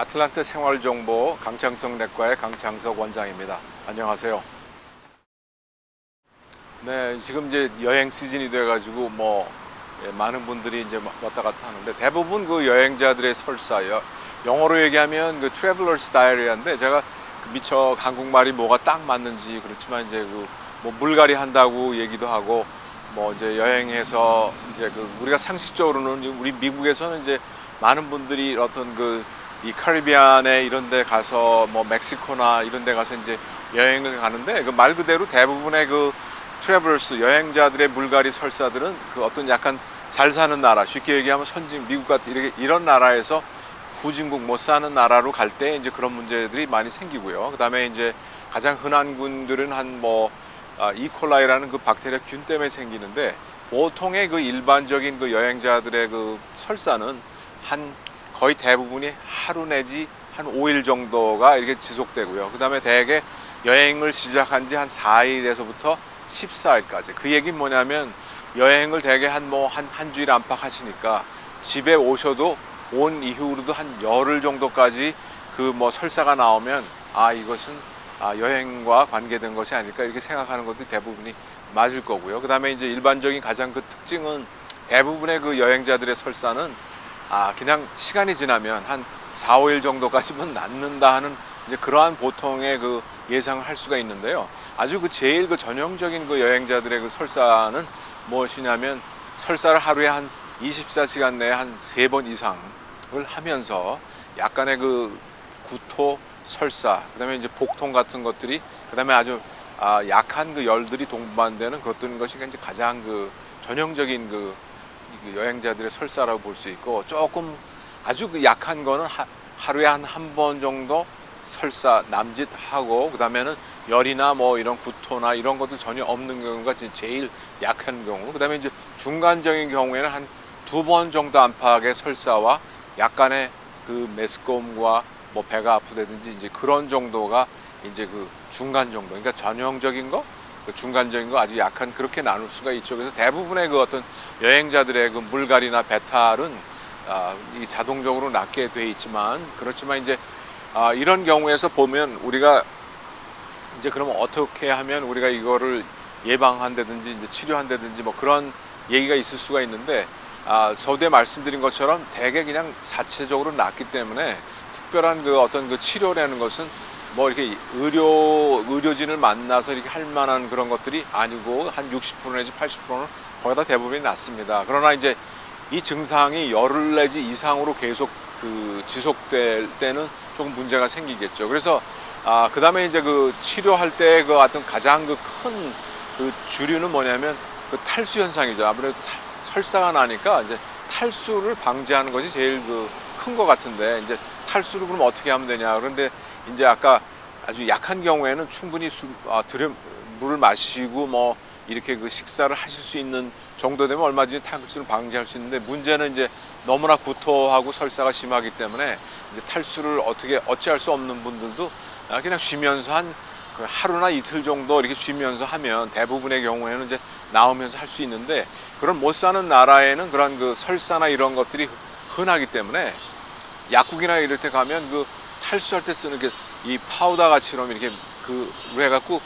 아틀란타 생활정보 강창석 내과의 강창석 원장입니다. 안녕하세요. 네, 지금 이제 여행 시즌이 돼가지고 많은 분들이 이제 왔다 갔다 하는데 대부분 그 여행자들의 설사요. 영어로 얘기하면 그 트래블러스 다이어리인데 제가 미처 한국말이 뭐가 딱 맞는지 그렇지만 이제 물갈이 한다고 얘기도 하고 이제 여행해서 이제 우리가 상식적으로는 우리 미국에서는 이제 많은 분들이 어떤 이 카리비안에 이런 데 가서 멕시코나 이런 데 가서 이제 여행을 가는데 말 그대로 대부분의 트래블러스 여행자들의 물갈이 설사들은 어떤 약간 잘 사는 나라, 쉽게 얘기하면 선진 미국 같은 이런 나라에서 후진국 못 사는 나라로 갈 때 이제 그런 문제들이 많이 생기고요. 그다음에 이제 가장 흔한 군들은 이콜라이라는 박테리아균 때문에 생기는데 보통의 일반적인 여행자들의 설사는 거의 대부분이 하루 내지 한 5일 정도가 이렇게 지속되고요. 그 다음에 대개 여행을 시작한 지 한 4일에서부터 14일까지. 그 얘기는 뭐냐면 여행을 대개 한 주일 안팎 하시니까 집에 오셔도 온 이후로도 한 열흘 정도까지 설사가 나오면 이것은 여행과 관계된 것이 아닐까 이렇게 생각하는 것도 대부분이 맞을 거고요. 그 다음에 이제 일반적인 가장 특징은 대부분의 여행자들의 설사는 그냥 시간이 지나면 한 4, 5일 정도까지만 낫는다 하는 이제 그러한 보통의 예상을 할 수가 있는데요. 아주 제일 전형적인 여행자들의 설사는 무엇이냐면 설사를 하루에 한 24시간 내에 한 3번 이상을 하면서 약간의 구토, 설사, 그다음에 이제 복통 같은 것들이, 그다음에 아주 약한 열들이 동반되는 것이 이제 가장 전형적인 여행자들의 설사라고 볼 수 있고, 조금 아주 약한 거는 하루에 한 번 정도 설사 남짓하고, 그 다음에는 열이나 이런 구토나 이런 것도 전혀 없는 경우가 제일 약한 경우, 그 다음에 이제 중간적인 경우에는 한 2번 정도 안팎의 설사와 약간의 메스꺼움과 배가 아프다든지 이제 그런 정도가 이제 중간 정도, 그러니까 전형적인 거, 중간적인 거, 아주 약한, 그렇게 나눌 수가 있죠. 그래서 대부분의 어떤 여행자들의 물갈이나 배탈은 자동적으로 낫게 돼 있지만, 그렇지만 이제 이런 경우에서 보면 우리가 이제 그러면 어떻게 하면 우리가 이거를 예방한다든지 이제 치료한다든지 그런 얘기가 있을 수가 있는데, 서두에 말씀드린 것처럼 대개 그냥 자체적으로 낫기 때문에 특별한 어떤 치료라는 것은 이렇게 의료진을 만나서 이렇게 할 만한 그런 것들이 아니고 한 60% 내지 80%는 거의 다 대부분이 낫습니다. 그러나 이제 이 증상이 열흘 내지 이상으로 계속 지속될 때는 조금 문제가 생기겠죠. 그래서 그 다음에 이제 치료할 때 어떤 가장 큰 주류는 뭐냐면 탈수 현상이죠. 아무래도 설사가 나니까 이제 탈수를 방지하는 것이 제일 큰 것 같은데, 이제 탈수를 그럼 어떻게 하면 되냐. 그런데 이제 아까 아주 약한 경우에는 충분히 물을 마시고 이렇게 식사를 하실 수 있는 정도 되면 얼마든지 탈수를 방지할 수 있는데, 문제는 이제 너무나 구토하고 설사가 심하기 때문에 이제 탈수를 어찌할 수 없는 분들도 그냥 쉬면서 하루나 이틀 정도 이렇게 쉬면서 하면 대부분의 경우에는 이제 나오면서 할 수 있는데, 그런 못 사는 나라에는 그런 설사나 이런 것들이 흔하기 때문에 약국이나 이럴 때 가면 탈수할 때 쓰는 이 파우더 같이럼 이렇게 해갖고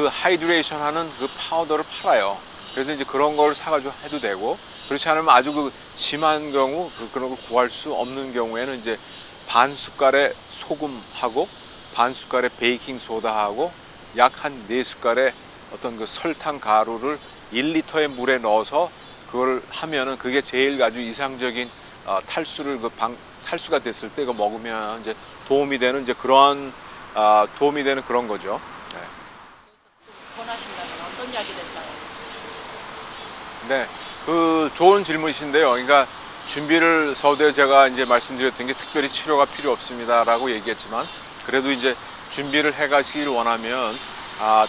하이드레이션 하는 파우더를 팔아요. 그래서 이제 그런 걸 사가지고 해도 되고, 그렇지 않으면 아주 심한 경우, 그런 걸 구할 수 없는 경우에는 이제 반 숟갈의 소금하고 반 숟갈의 베이킹 소다하고 약 한 4숟갈의 어떤 설탕 가루를 1리터의 물에 넣어서 그걸 하면은 그게 제일 아주 이상적인 탈수가 됐을 때 먹으면 이제 도움이 되는 그런 거죠. 네. 권하신다면 어떤 약이 될까요? 네, 좋은 질문이신데요. 그러니까 준비를 서두에 제가 이제 말씀드렸던 게 특별히 치료가 필요 없습니다라고 얘기했지만, 그래도 이제 준비를 해가시길 원하면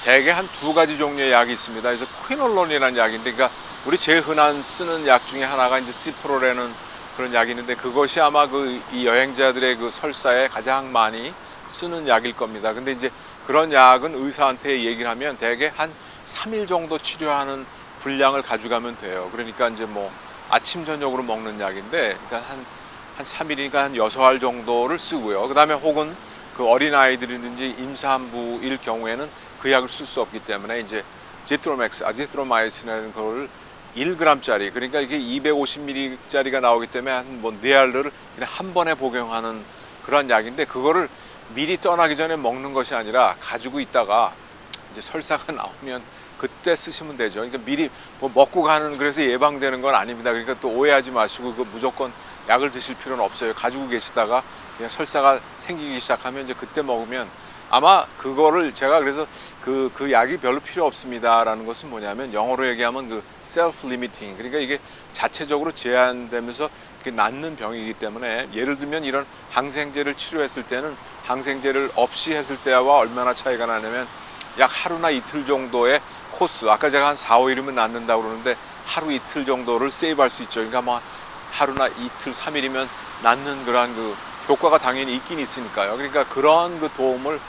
대개 한 2가지 종류의 약이 있습니다. 그래서 퀴놀론이라는 약인데, 그러니까 우리 제일 흔한 쓰는 약 중에 하나가 이제 시프로라는 그런 약이 있는데, 그것이 아마 이 여행자들의 설사에 가장 많이 쓰는 약일 겁니다. 근데 이제 그런 약은 의사한테 얘기를 하면 대개 한 3일 정도 치료하는 분량을 가져가면 돼요. 그러니까 이제 아침 저녁으로 먹는 약인데, 그러니까 한 3일이니까 한 6알 정도를 쓰고요. 그 다음에 혹은 그 어린아이들이든지 임산부일 경우에는 그 약을 쓸 수 없기 때문에 이제 지트로맥스, 아지트로마이신이라는 걸 1g짜리, 그러니까 이게 250ml짜리가 나오기 때문에 한 뭐 4알을 그냥 한 번에 복용하는 그런 약인데, 그거를 미리 떠나기 전에 먹는 것이 아니라 가지고 있다가 이제 설사가 나오면 그때 쓰시면 되죠. 그러니까 미리 뭐 먹고 가는, 그래서 예방되는 건 아닙니다. 그러니까 또 오해하지 마시고 그 무조건 약을 드실 필요는 없어요. 가지고 계시다가 그냥 설사가 생기기 시작하면 이제 그때 먹으면, 아마 그거를 제가 그래서 그 약이 별로 필요 없습니다라는 것은 뭐냐면, 영어로 얘기하면 그 self limiting, 그러니까 이게 자체적으로 제한되면서 낫는 병이기 때문에, 예를 들면 이런 항생제를 치료했을 때는 항생제를 없이 했을 때와 얼마나 차이가 나냐면, 약 하루나 이틀 정도의 코스, 아까 제가 한 4, 5일이면 낫는다고 그러는데 하루 이틀 정도를 세이브할 수 있죠. 그러니까 뭐 하루나 이틀, 3일이면 낫는 그러한 그 효과가 당연히 있긴 있으니까요. 그러니까 그런 그 도움을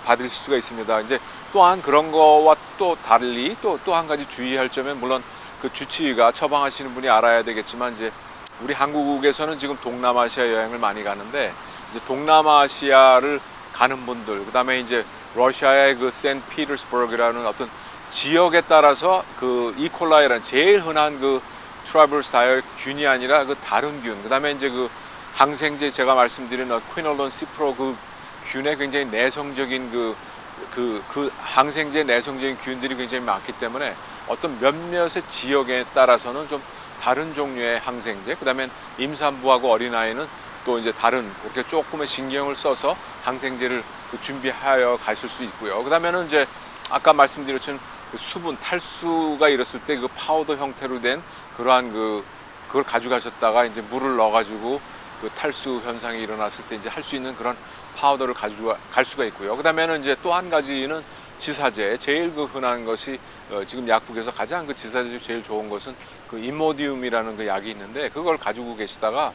받으실 수가 있습니다. 이제 또한 그런 거와 또 달리 또 한 가지 주의할 점은, 물론 그 주치의가 처방하시는 분이 알아야 되겠지만, 이제 우리 한국에서는 지금 동남아시아 여행을 많이 가는데, 이제 동남아시아를 가는 분들, 그다음에 이제 러시아의 그 세인트피터스버그라는 어떤 지역에 따라서 그 이콜라이라는 제일 흔한 그 트러블 스타일 균이 아니라 그 다른 균, 그다음에 이제 그 항생제, 제가 말씀드린 퀴놀론 시프로 그 균의 굉장히 내성적인 그 항생제 내성적인 균들이 굉장히 많기 때문에, 어떤 몇몇의 지역에 따라서는 좀 다른 종류의 항생제, 그다음에 임산부하고 어린아이는 또 이제 다른 그렇게 조금의 신경을 써서 항생제를 준비하여 가실 수 있고요. 그다음에는 이제 아까 말씀드렸던 그 수분, 탈수가 일었을 때 그 파우더 형태로 된 그러한 그걸 가져가셨다가 이제 물을 넣어가지고 그 탈수 현상이 일어났을 때 이제 할 수 있는 그런 파우더를 가지고 갈 수가 있고요. 그다음에는 이제 또 한 가지는 지사제, 제일 그 흔한 것이 지금 약국에서 가장 그 지사제 중 제일 좋은 것은 그 임모디움이라는 그 약이 있는데, 그걸 가지고 계시다가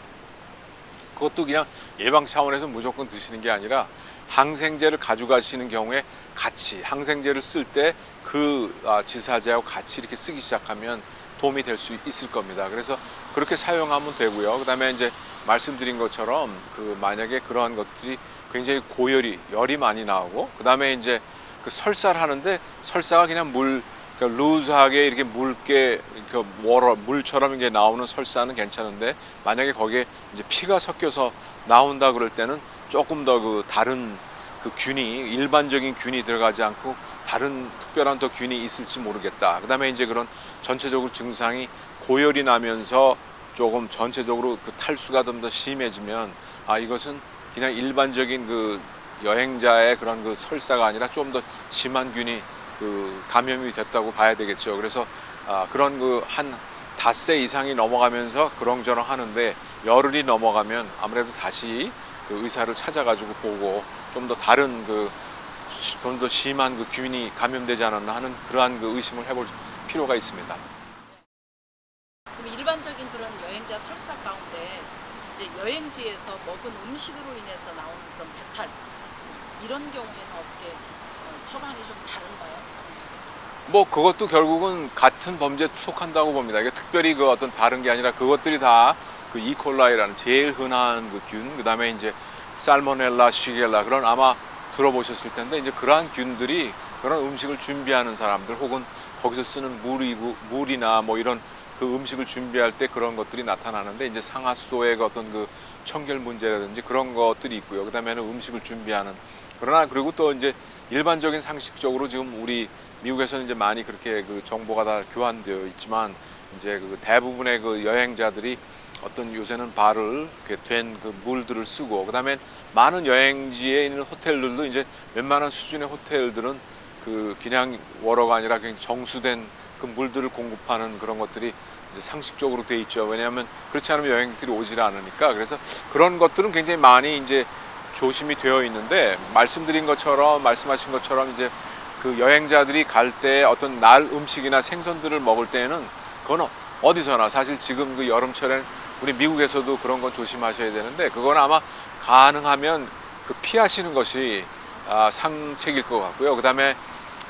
그것도 그냥 예방 차원에서 무조건 드시는 게 아니라, 항생제를 가져가시는 경우에 같이 항생제를 쓸 때 그 지사제하고 같이 이렇게 쓰기 시작하면 도움이 될 수 있을 겁니다. 그래서 그렇게 사용하면 되고요. 그다음에 이제 말씀드린 것처럼 그 만약에 그러한 것들이 굉장히 고열이, 열이 많이 나오고, 그다음에 이제 그 설사를 하는데, 설사가 그냥 그러니까 루즈하게 이렇게 묽게 물처럼 이게 나오는 설사는 괜찮은데, 만약에 거기에 이제 피가 섞여서 나온다 그럴 때는 조금 더 그 다른 그 균이, 일반적인 균이 들어가지 않고 다른 특별한 더 균이 있을지 모르겠다. 그다음에 이제 그런 전체적으로 증상이 고열이 나면서 조금 전체적으로 그 탈수가 좀 더 심해지면, 이것은 그냥 일반적인 그 여행자의 그런 그 설사가 아니라 좀 더 심한 균이 그 감염이 됐다고 봐야 되겠죠. 그래서 그런 그 한 닷새 이상이 넘어가면서 그렁저렁 하는데, 열흘이 넘어가면 아무래도 다시 그 의사를 찾아가지고 보고, 좀 더 다른 좀 더 심한 그 균이 감염되지 않았나 하는 그러한 그 의심을 해볼 필요가 있습니다. 그럼 일반적인 그런 여행자 설사 가운데 이제 여행지에서 먹은 음식으로 인해서 나오는 그런 배탈, 이런 경우에는 어떻게 처방이 좀 다른가요? 뭐 그것도 결국은 같은 범죄에 속한다고 봅니다. 이게 특별히 그 어떤 다른 게 아니라, 그것들이 다 그 이콜라이라는 제일 흔한 그 균, 그다음에 이제 살모넬라, 시겔라, 그런 아마 들어보셨을 텐데, 이제 그러한 균들이 그런 음식을 준비하는 사람들, 혹은 거기서 쓰는 물이나 뭐 이런 그 음식을 준비할 때 그런 것들이 나타나는데, 이제 상하수도의 그 어떤 그 청결 문제라든지 그런 것들이 있고요. 그다음에는 음식을 준비하는, 그러나 그리고 또 이제 일반적인 상식적으로 지금 우리 미국에서는 이제 많이 그렇게 그 정보가 다 교환되어 있지만, 이제 그 대부분의 그 여행자들이 어떤 요새는 바를 된 그 물들을 쓰고, 그다음에 많은 여행지에 있는 호텔들도 이제 웬만한 수준의 호텔들은 그 그냥 워러가 아니라 그냥 정수된 그 물들을 공급하는 그런 것들이 이제 상식적으로 돼 있죠. 왜냐하면 그렇지 않으면 여행들이 오질 않으니까. 그래서 그런 것들은 굉장히 많이 이제 조심이 되어 있는데, 말씀하신 것처럼 이제 그 여행자들이 갈 때 어떤 날 음식이나 생선들을 먹을 때는, 그건 어디서나 사실 지금 그 여름철엔 우리 미국에서도 그런 건 조심하셔야 되는데, 그건 아마 가능하면 그 피하시는 것이 상책일 것 같고요. 그다음에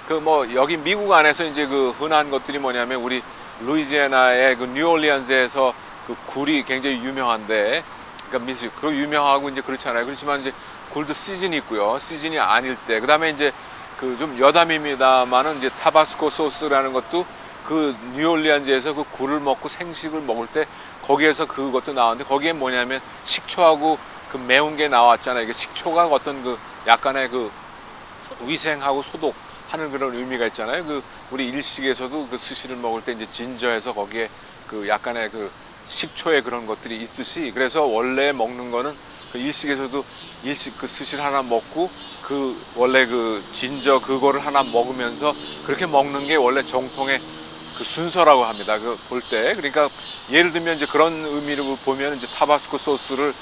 그 뭐 여기 미국 안에서 이제 그 흔한 것들이 뭐냐면, 우리 루이지애나의 그 뉴올리언스에서 그 굴이 굉장히 유명한데, 그러니까 미스 그 유명하고 이제 그렇잖아요. 그렇지만 이제 굴도 시즌이 있고요. 시즌이 아닐 때. 그다음에 이제 그 좀 여담입니다만은 이제 타바스코 소스라는 것도 그 뉴올리안즈에서 그 굴을 먹고 생식을 먹을 때 거기에서 그것도 나왔는데 거기에 뭐냐면 식초하고 그 매운 게 나왔잖아요. 이게 식초가 어떤 그 약간의 그 위생하고 소독하는 그런 의미가 있잖아요. 그 우리 일식에서도 그 스시를 먹을 때 이제 진저해서 거기에 그 약간의 그 식초의 그런 것들이 있듯이 그래서 원래 먹는 거는 그 일식에서도 일식 그 스시를 하나 먹고 그 원래 그 진저 그거를 하나 먹으면서 그렇게 먹는 게 원래 정통의 그 순서라고 합니다. 그 볼 때 그러니까 예를 들면 이제 그런 의미로 보면 이제 타바스코 소스를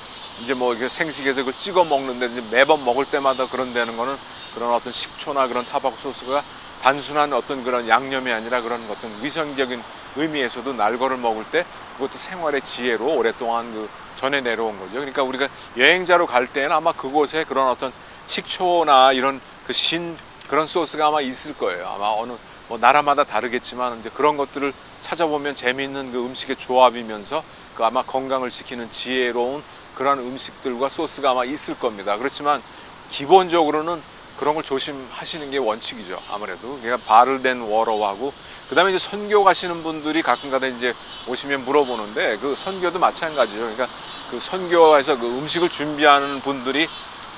이제 뭐 이게 생식에서 그걸 찍어 먹는데 이제 매번 먹을 때마다 그런 되는 거는 그런 어떤 식초나 그런 타바스코 소스가 단순한 어떤 그런 양념이 아니라 그런 어떤 위생적인 의미에서도 날거를 먹을 때 그것도 생활의 지혜로 오랫동안 그 전해 내려온 거죠. 그러니까 우리가 여행자로 갈 때는 아마 그곳에 그런 어떤 식초나 이런 그 그런 소스가 아마 있을 거예요. 아마 어느 뭐 나라마다 다르겠지만 이제 그런 것들을 찾아보면 재미있는 그 음식의 조합이면서 그 아마 건강을 지키는 지혜로운 그런 음식들과 소스가 아마 있을 겁니다. 그렇지만 기본적으로는 그런 걸 조심하시는 게 원칙이죠. 아무래도 그러니까 발을 댄 워러하고 그다음에 이제 선교 가시는 분들이 가끔가다 이제 오시면 물어보는데 그 선교도 마찬가지죠. 그러니까 그 선교에서 그 음식을 준비하는 분들이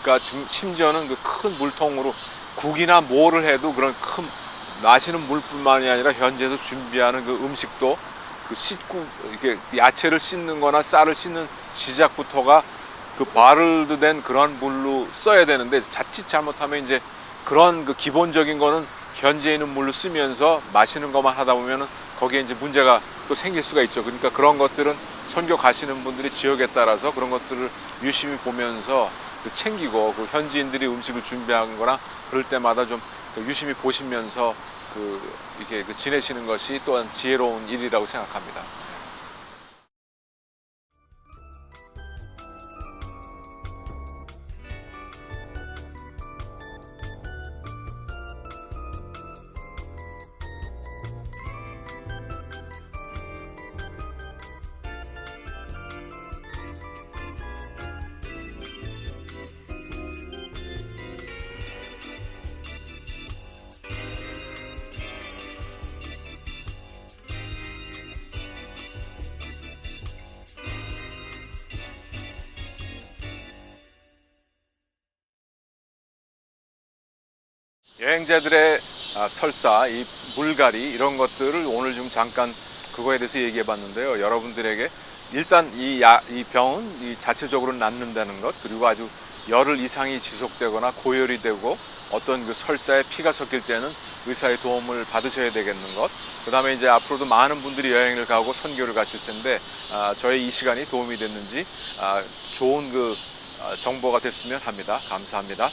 그러니까 심지어는 그 큰 물통으로 국이나 뭐를 해도 그런 큰 마시는 물뿐만이 아니라 현지에서 준비하는 그 음식도 그 씻고 이렇게 야채를 씻는 거나 쌀을 씻는 시작부터가 그 바를드 된 그런 물로 써야 되는데 자칫 잘못하면 이제 그런 그 기본적인 거는 현지에 있는 물로 쓰면서 마시는 것만 하다 보면은 거기에 이제 문제가 또 생길 수가 있죠. 그러니까 그런 것들은 선교 가시는 분들이 지역에 따라서 그런 것들을 유심히 보면서 그 챙기고 그 현지인들이 음식을 준비한 거나 그럴 때마다 좀 유심히 보시면서 그 이렇게 그 지내시는 것이 또한 지혜로운 일이라고 생각합니다. 여행자들의 설사, 이 물갈이 이런 것들을 오늘 좀 잠깐 그거에 대해서 얘기해 봤는데요. 여러분들에게 일단 이 병은 이 자체적으로 낫는다는 것, 그리고 아주 열흘 이상이 지속되거나 고열이 되고 어떤 그 설사에 피가 섞일 때는 의사의 도움을 받으셔야 되겠는 것. 그 다음에 이제 앞으로도 많은 분들이 여행을 가고 선교를 가실 텐데 저의 이 시간이 도움이 됐는지 좋은 그 정보가 됐으면 합니다. 감사합니다.